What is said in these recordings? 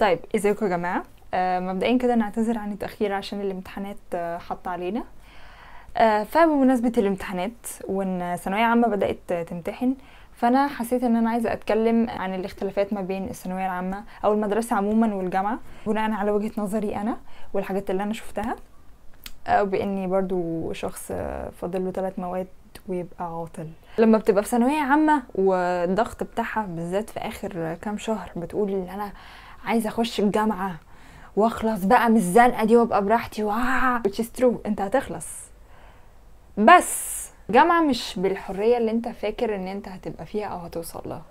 طيب ازيكم يا جماعة. مبدئيا كده نعتذر عن التأخير عشان الامتحانات حط علينا. فبمناسبة الامتحانات وان ثانوية عامة بدأت تمتحن، فانا حسيت ان انا عايزة اتكلم عن الاختلافات ما بين الثانوية العامة او المدرسة عموما والجامعة بناء على وجهة نظري انا والحاجات اللي انا شفتها، باني برضو شخص فاضل له 3 مواد ويبقى عاطل. لما بتبقى في ثانويه عامه والضغط بتاعها بالذات في اخر كام شهر بتقول ان انا عايزه اخش الجامعه واخلص بقى من الزنقه دي وابقى براحتي which is true، انت هتخلص، بس جامعة مش بالحرية اللي انت فاكر ان انت هتبقى فيها او هتوصل لها،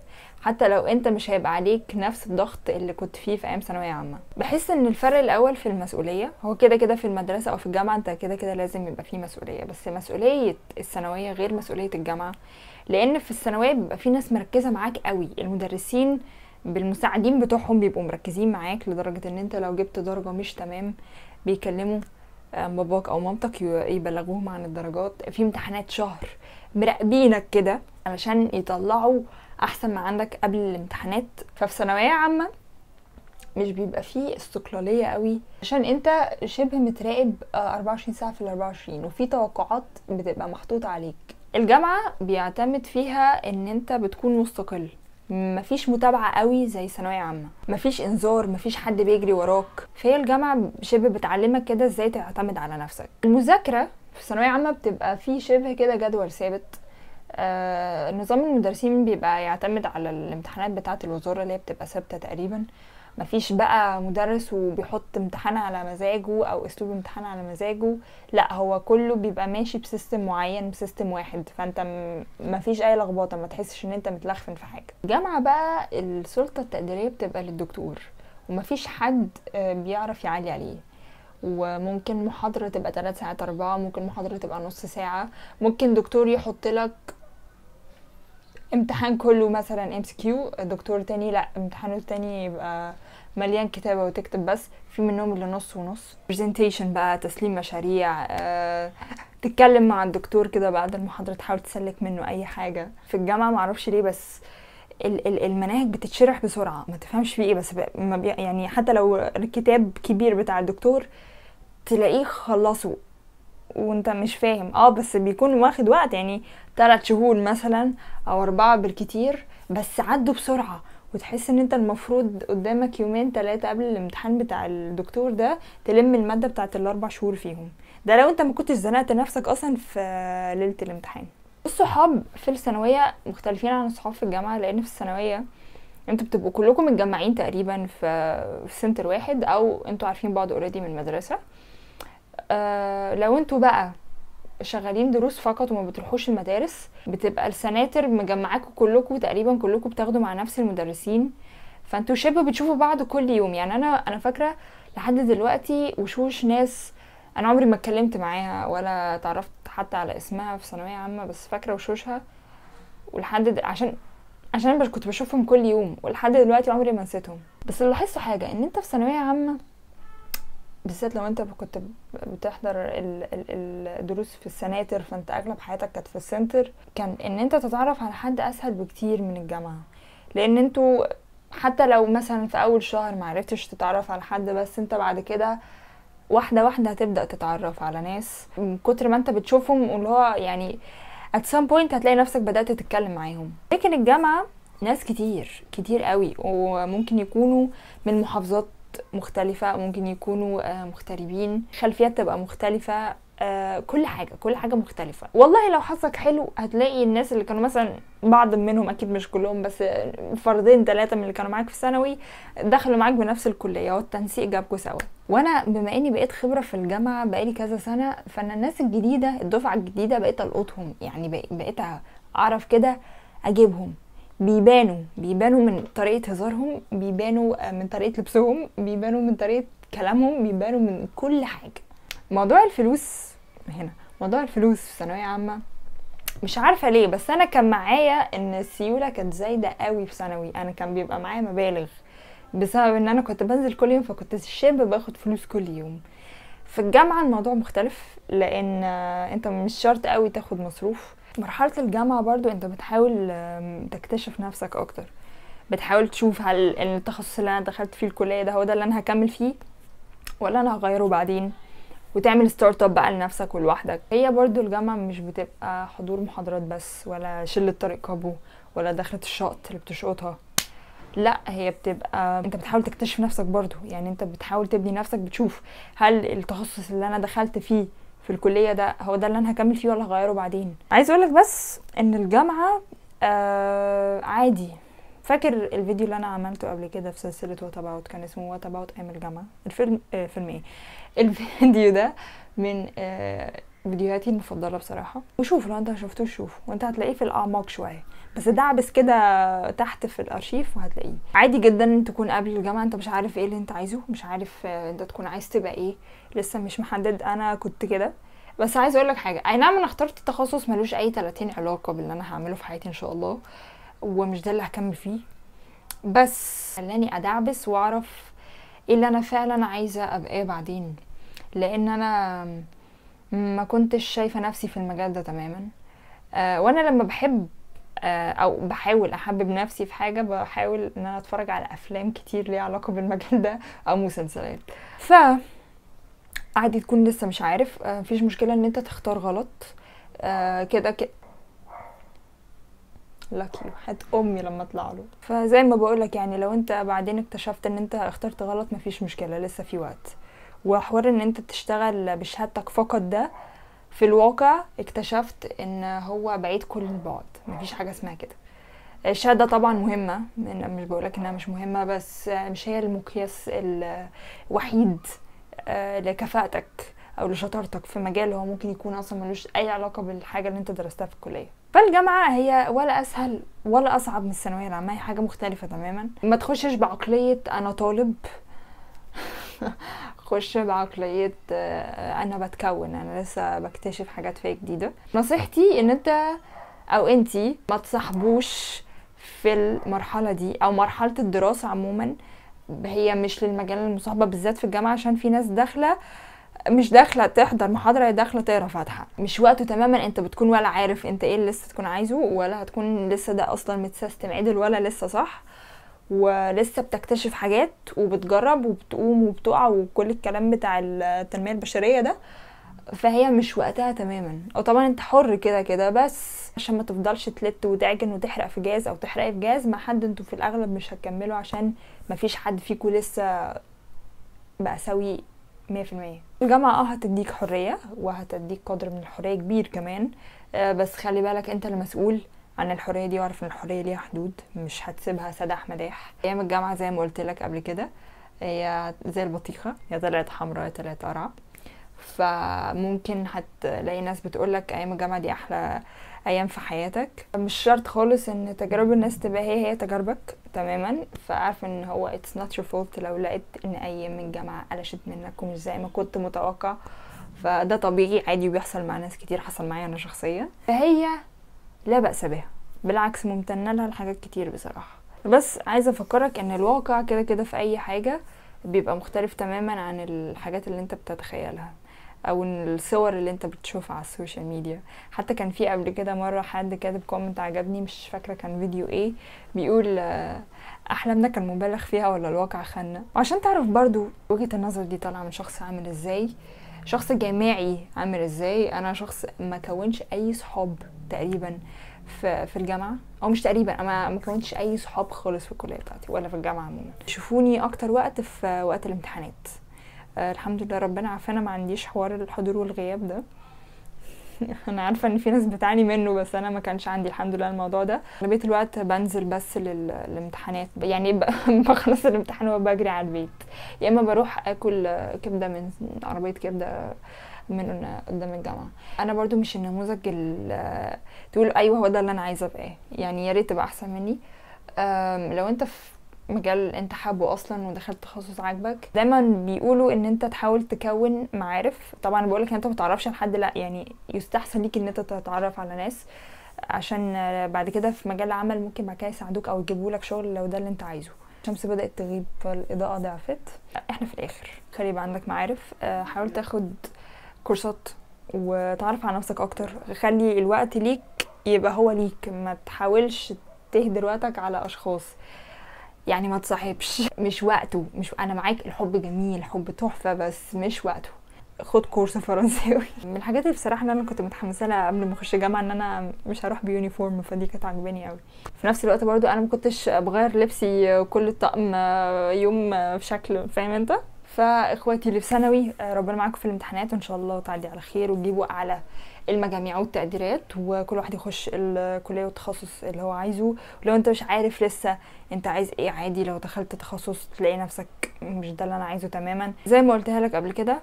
حتى لو انت مش هيبقى عليك نفس الضغط اللي كنت فيه في ايام ثانوية عامة. بحس ان الفرق الاول في المسؤولية، هو كده كده في المدرسة او في الجامعة انت كده كده لازم يبقى فيه مسؤولية، بس مسؤولية الثانوية غير مسؤولية الجامعة، لان في الثانوية بيبقى في ناس مركزة معاك قوي، المدرسين بالمساعدين بتوعهم بيبقوا مركزين معاك لدرجة ان انت لو جبت درجة مش تمام بيكلموا باباك او مامتك يبلغوهم عن الدرجات، في امتحانات شهر مراقبينك كده علشان يطلعوا احسن ما عندك قبل الامتحانات. ففي ثانويه عامه مش بيبقى فيه استقلاليه قوي عشان انت شبه متراقب 24 ساعه في ال24 وفي توقعات بتبقى محطوطه عليك. الجامعه بيعتمد فيها ان انت بتكون مستقل، مفيش متابعة قوي زي ثانوية عامة، مفيش انذار، مفيش حد بيجري وراك، فهي الجامعة شبه بتعلمك كده ازاي تعتمد على نفسك. المذاكرة في ثانوية عامة بتبقى في شبه كده جدول ثابت، نظام المدرسين بيبقى يعتمد على الامتحانات بتاعة الوزارة اللي هي بتبقى ثابتة تقريبا، مفيش بقى مدرس وبيحط امتحان على مزاجه او اسلوب امتحان على مزاجه، لا هو كله بيبقى ماشي بسيستم معين، بسيستم واحد، فانت مفيش اي لخبطه، ما تحسش ان انت متلخفن في حاجه. الجامعه بقى السلطه التقديريه بتبقى للدكتور ومفيش حد بيعرف يعلي عليه، وممكن محاضرة تبقى 3 ساعات 4، ممكن محاضرة تبقى نص ساعة، ممكن دكتور يحط لك امتحان كله مثلا MCQ، دكتور تاني لا امتحانه تاني يبقى مليان كتابة وتكتب بس، في منهم اللي نص ونص presentation بقى، تسليم مشاريع، تتكلم مع الدكتور كده بعد المحاضرة تحاول تسلك منه اي حاجة. في الجامعة معرفش ليه بس المناهج بتتشرح بسرعة، ما تفهمش فيه ايه، بس يعني حتى لو الكتاب كبير بتاع الدكتور تلاقيه خلصه وانت مش فاهم، بس بيكون واخد وقت، يعني 3 شهور مثلا او 4 بالكتير، بس عدوا بسرعة، وتحس ان انت المفروض قدامك 2-3 قبل الامتحان بتاع الدكتور ده تلم المادة بتاعت ال4 شهور فيهم، ده لو انت ما كنتش زنقت نفسك اصلا في ليلة الامتحان. الصحاب في الثانوية مختلفين عن الصحاب في الجامعة، لان في الثانوية انتوا بتبقوا كلكم متجمعين تقريبا في سنتر واحد، او انتوا عارفين بعض اوريدي من المدرسة. لو انتوا بقى شغالين دروس فقط وما بتروحوش المدارس، بتبقى السناتر مجمعاكم كلكم تقريبا، كلكم بتاخدوا مع نفس المدرسين، فانتوا شبه بتشوفوا بعض كل يوم. يعني انا فاكره لحد دلوقتي وشوش ناس انا عمري ما اتكلمت معاها ولا تعرفت حتى على اسمها في ثانويه عامه، بس فاكره وشوشها ولحد عشان انا كنت بشوفهم كل يوم ولحد دلوقتي عمري ما نسيتهم. بس اللي لاحظته حاجه، ان انت في ثانويه عامه بالذات لو انت كنت بتحضر الدروس في السناتر، فانت اغلب حياتك كانت في السنتر، كان ان انت تتعرف على حد اسهل بكتير من الجامعة، لان انتوا حتى لو مثلا في اول شهر معرفتش تتعرف على حد، بس انت بعد كده واحدة واحدة هتبدأ تتعرف على ناس من كتر ما انت بتشوفهم، واللي هو يعني at some point هتلاقي نفسك بدأت تتكلم معاهم. لكن الجامعة ناس كتير كتير قوي، وممكن يكونوا من محافظات مختلفة، ممكن يكونوا مغتربين، خلفيات تبقى مختلفة، كل حاجة مختلفة. والله لو حظك حلو هتلاقي الناس اللي كانوا مثلا بعض منهم، اكيد مش كلهم، بس فردين 3 من اللي كانوا معاك في ثانوي دخلوا معاك بنفس الكلية والتنسيق جابكوا سوا. وانا بما اني بقيت خبرة في الجامعة بقالي كذا سنة، فانا الناس الجديدة الدفعة الجديدة بقيت القطهم، يعني بقيت اعرف كده اجيبهم، بيبانوا من طريقة هزارهم، بيبانوا من طريقة لبسهم، بيبانوا من طريقة كلامهم، بيبانوا من كل حاجة. موضوع الفلوس هنا، موضوع الفلوس في ثانوية عامة مش عارفة ليه، بس انا كان معايا ان السيولة كانت زايدة قوي في ثانوي، انا كان بيبقى معايا مبالغ بسبب ان انا كنت بنزل كل يوم، فكنت شبه باخد فلوس كل يوم. في الجامعة الموضوع مختلف، لان انت مش شرط قوي تاخد مصروف. مرحلة الجامعة برضو انت بتحاول تكتشف نفسك اكتر، بتحاول تشوف هل التخصص اللي انا دخلت فيه الكليه ده هو ده اللي انا هكمل فيه ولا انا هغيره بعدين، وتعمل ستارت اب بقى لنفسك ولوحدك. هي برضو الجامعه مش بتبقى حضور محاضرات بس، ولا شله طارق كابو، ولا دخلة الشقط اللي بتشقطها. لا، هي بتبقى انت بتحاول تكتشف نفسك برضو، يعني انت بتحاول تبني نفسك، بتشوف هل التخصص اللي انا دخلت فيه في الكليه ده هو ده اللي انا هكمل فيه ولا هغيره بعدين. عايز اقولك بس ان الجامعه عادي. فاكر الفيديو اللي انا عملته قبل كده في سلسله وات اباوت، كان اسمه وات اباوت ايام الجامعه؟ الفيلم فيلم ايه الفيديو ده من فيديوهاتي المفضله بصراحه. وشوف لو انت مشفتوش شوف، وانت هتلاقيه في الاعماق شويه، بس دعبس كده تحت في الارشيف وهتلاقيه. عادي جدا تكون قبل الجامعه انت مش عارف ايه اللي انت عايزه، مش عارف انت تكون عايز تبقى ايه، لسه مش محدد. انا كنت كده. بس عايز اقولك حاجه، اي نعم انا اخترت تخصص ملوش اي 30 علاقه باللي انا هعمله في حياتي ان شاء الله، ومش ده اللي هكمل فيه، بس خلاني ادعبس واعرف ايه اللي انا فعلا عايزه ابقى ايه بعدين. لان انا ما كنتش شايفه نفسي في المجال ده تماما. وانا لما بحب او بحاول احبب نفسي في حاجه، بحاول ان انا اتفرج على افلام كتير ليها علاقه بالمجال ده او مسلسلات. ف عادي تكون لسه مش عارف، مفيش مشكله ان انت تختار غلط. كده كده لاكي حت امي لما اطلع له. فزي ما بقولك، يعني لو انت بعدين اكتشفت ان انت اخترت غلط مفيش مشكله، لسه في وقت. وحوار ان انت تشتغل بشهادتك فقط ده في الواقع اكتشفت ان هو بعيد كل البعد، مفيش حاجه اسمها كده. الشهاده طبعا مهمه، مش بقولك انها مش مهمه، بس مش هي المقياس الوحيد لكفاءتك او لشطارتك في مجال هو ممكن يكون اصلا ملوش اي علاقه بالحاجه اللي انت درستها في الكليه. فالجامعه هي ولا اسهل ولا اصعب من الثانويه العامه، هي حاجه مختلفه تماما. ما تخشش بعقليه انا طالب خش بعقليه انا بتكون، انا لسه بكتشف حاجات فيا جديده. نصيحتي ان انت او انتي ما تصاحبوش في المرحله دي او مرحله الدراسه عموما. هي مش للمجال المصاحبه بالذات في الجامعه، عشان في ناس داخله مش داخله تحضر محاضره، هي داخله تقرا فاتحه، مش وقته تماما. انت بتكون ولا عارف انت ايه اللي لسه تكون عايزه، ولا هتكون لسه ده اصلا متسيستم عدل، ولا لسه صح، ولسه بتكتشف حاجات وبتجرب وبتقوم وبتقع وكل الكلام بتاع التنميه البشريه ده. فهي مش وقتها تماما. او طبعا انت حر كده كده، بس عشان ما تفضلش تلت وتعجن وتحرق في جاز او تحرقي في جاز مع حد انتوا في الاغلب مش هتكملوا، عشان ما فيش حد فيكم لسه بقى سوي 100%. الجامعة هتديك حرية وهتديك قدر من الحرية كبير كمان، بس خلي بالك انت المسؤول عن الحرية دي، وعارف ان الحرية ليها حدود، مش هتسيبها سداح مداح. ايام الجامعة زي ما قلت لك قبل كده هي زي البطيخة، يا طلعت حمراء يا طلعت قرعة. فممكن هتلاقي ناس بتقولك ايام الجامعة دي احلى ايام في حياتك. مش شرط خالص ان تجارب الناس تبقى هي تجاربك تماما. فعارف ان هو it's not your fault لو لقيت ان ايام الجامعة قلشت منك ومش زي ما كنت متوقع، فده طبيعي عادي وبيحصل مع ناس كتير، حصل معايا انا شخصيا. فهي لا بأس بها، بالعكس ممتنة لها لحاجات كتير بصراحة. بس عايزة افكرك ان الواقع كده كده في اي حاجة بيبقى مختلف تماما عن الحاجات اللي انت بتتخيلها او الصور اللي انت بتشوفها على السوشيال ميديا. حتى كان في قبل كده مره حد كاتب كومنت عجبني، مش فاكره كان فيديو ايه، بيقول احلامنا كان مبالغ فيها ولا الواقع خاننا. وعشان تعرف برضو وجهه النظر دي طالعه من شخص عامل ازاي، شخص جامعي عامل ازاي. انا شخص ما كونش اي صحاب تقريبا في الجامعه، او مش تقريبا، انا ما كونتش اي صحاب خالص في الكليه بتاعتي ولا في الجامعه عموما. شوفوني اكتر وقت في وقت الامتحانات. الحمد لله ربنا عافانا، ما عنديش حوار الحضور والغياب ده. انا عارفه ان في ناس بتعاني منه، بس انا ما كانش عندي الحمد لله الموضوع ده. اغلبيه الوقت بنزل بس للامتحانات، يعني بخلص الامتحان وبجري على البيت، يا اما بروح اكل كبده من عربيه كبده من قدام الجامعه. انا برضو مش النموذج تقول ايوه هو ده اللي انا عايزه ابقى، يعني يا ريت تبقى احسن مني. لو انت في مجال انت حابه اصلا ودخلت تخصص عاجبك، دايما بيقولوا ان انت تحاول تكون معارف. طبعا بقولك انت متعرفش لحد، لا يعني يستحسن ليك ان انت تتعرف على ناس، عشان بعد كده في مجال العمل ممكن بعد كده يساعدوك او يجيبولك شغل لو ده اللي انت عايزه. الشمس بدأت تغيب فالاضاءة ضعفت. احنا في الاخر خلي يبقى عندك معارف، حاول تاخد كورسات وتعرف على نفسك اكتر، خلي الوقت ليك يبقى هو ليك، ما تحاولش تهدر وقتك على اشخاص. يعني ما تصاحبش، مش وقته. مش انا معاك، الحب جميل، حب تحفه، بس مش وقته. خد كورس فرنساوي. من الحاجات اللي بصراحه ان انا كنت متحمسه لها قبل ما اخش جامعه ان انا مش هروح بيونيفورم، فدي كانت عجباني قوي. في نفس الوقت برضو انا ما كنتش بغير لبسي كل الطقم يوم بشكل، فاهم انت. فاخواتي اللي في ثانوي ربنا معاكم في الامتحانات وان شاء الله تعدي على خير وتجيبوا اعلى المجاميع والتقديرات، وكل واحد يخش الكليه والتخصص اللي هو عايزه. ولو انت مش عارف لسه انت عايز ايه، عادي لو دخلت تخصص تلاقي نفسك مش ده اللي انا عايزه تماما. زي ما قلتها لك قبل كده،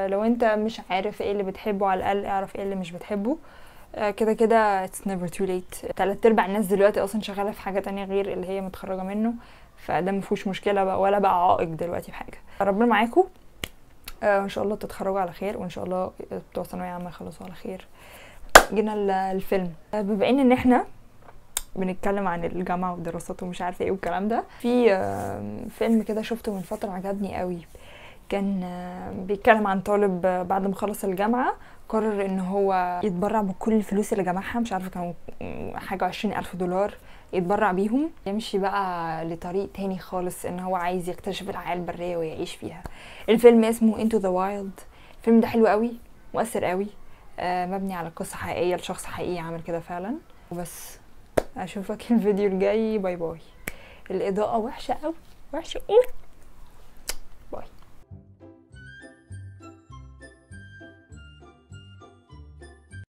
لو انت مش عارف ايه اللي بتحبه على الاقل اعرف ايه اللي مش بتحبه. كده كده it's never too late. 3/4 الناس دلوقتي اصلا شغاله في حاجه تانية غير اللي هي متخرجه منه، فده مفيهوش مشكله بقى ولا بقى عائق دلوقتي في حاجه. ربنا معاكم، وان شاء الله تتخرجوا على خير، وان شاء الله بتوع ثانويه عامه يخلصوا على خير. جينا الفيلم، بما ان احنا بنتكلم عن الجامعه والدراسات ومش عارفه ايه والكلام ده، في فيلم كده شفته من فتره عجبني قوي. كان بيتكلم عن طالب بعد ما خلص الجامعه قرر ان هو يتبرع بكل الفلوس اللي جمعها، مش عارفه كانوا حاجه 20,000 دولار، يتبرع بيهم يمشي بقى لطريق تاني خالص، ان هو عايز يكتشف الحياه البريه ويعيش فيها. الفيلم اسمه Into the Wild. الفيلم ده حلو قوي، مؤثر قوي، مبني على قصه حقيقيه لشخص حقيقي عمل كده فعلا. وبس، اشوفك الفيديو الجاي، باي باي. الاضاءه وحشه قوي، وحشه قوي.